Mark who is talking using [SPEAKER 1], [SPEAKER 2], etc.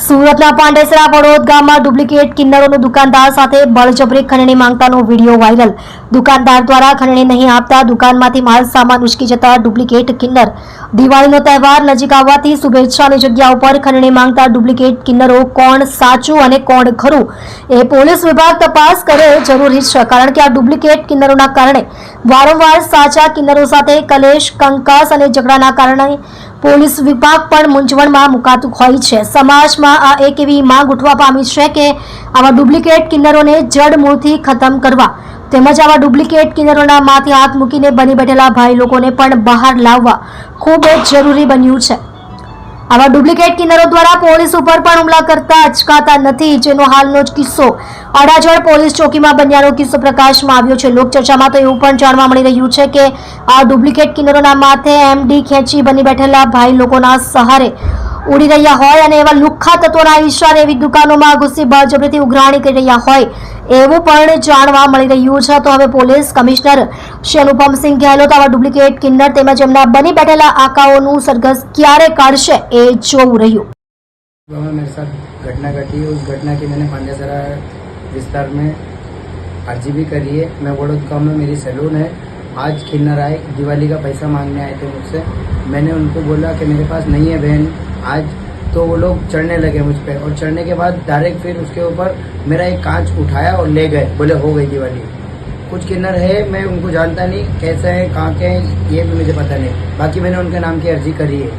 [SPEAKER 1] સુરતના પાંડેસરા પડોદ ગામમાં ડુપ્લિકેટ કિન્નરોનો દુકાનદાર સાથે બળજબરી ખંડણી માંગતાનો વિડીયો વાયરલ। દુકાનદાર દ્વારા ખંડણી નહીં આપતા દુકાનમાંથી માલ સામાન ઉચકી જતા ડુપ્લિકેટ કિન્નર। દિવાળીનો તહેવાર નજીક આવવાથી શુભેચ્છાની જગ્યા ઉપર ખંડણી માંગતા ડુપ્લિકેટ કિન્નરો કોણ સાચું અને કોણ ખરું એ પોલીસ વિભાગ તપાસ કરે જરૂરી છે, કારણ કે આ ડુપ્લિકેટ કિન્નરોના કારણે વારંવાર સાચા કિન્નરો સાથે કલેશ, કંકાસ અને ઝઘડાના કારણે પોલીસ વિભાગ પણ મૂંઝવણમાં મુકાતું હોય છે। સમાજમાં આ એક એવી માંગ ઉઠવા પામી છે કે આવા ડુપ્લિકેટ કિન્નરોને જડમૂળથી ખતમ કરવા તેમજ આવા ડુપ્લિકેટ કિન્નરોના માથે હાથ મૂકીને બની બેઠેલા ભાઈ લોકોને પણ બહાર લાવવા ખૂબ જ જરૂરી બન્યું છે। આવા ડુપ્લિકેટ કિન્નરો દ્વારા પોલીસ ઉપર પણ હુમલા કરતા અચકાતા નથી, જેનો હાલનો જ કિસ્સો અડાજણ પોલીસ ચોકીમાં બન્યાનો કિસ્સો પ્રકાશમાં આવ્યો છે। લોકચર્ચામાં તો એવું પણ જાણવા મળી રહ્યું છે કે આ ડુપ્લિકેટ કિન્નરોના માથે એમડી ખેંચી બની બેઠેલા ભાઈ લોકોના સહારે ઉડી રહ્યા હોય અને એવા લુખ્ખા તત્વોના ઈશારે એવી દુકાનોમાં ઘૂસી બળજબરીથી ઉઘરાણી કરી રહ્યા હોય એવું પણ જાણવા મળી રહ્યું છે। તો હવે પોલીસ કમિશનર શ્રી અનુપમસિંહ ગેહલોત આવા ડુપ્લિકેટ કિન્નર તેમજ એમના બની બેઠેલા આકાઓનું સરઘસ ક્યારે કાઢશે એ જોવું રહ્યું।
[SPEAKER 2] मेरे साथ घटना घटी है। उस घटना की मैंने पांडेसरा विस्तार में अर्जी भी करी है। मैं बड़ौद गाँव में मेरी सैलून है। आज किन्नर आए, दिवाली का पैसा मांगने आए थे मुझसे। मैंने उनको बोला कि मेरे पास नहीं है बहन आज, तो वो लोग चढ़ने लगे मुझ पे और चढ़ने के बाद डायरेक्ट फिर उसके ऊपर मेरा एक कांच उठाया और ले गए, बोले हो गई दिवाली। कुछ किन्नर है, मैं उनको जानता नहीं कैसे हैं, कहाँ के हैं, ये भी मुझे पता नहीं। बाकी मैंने उनके नाम की अर्जी करी है।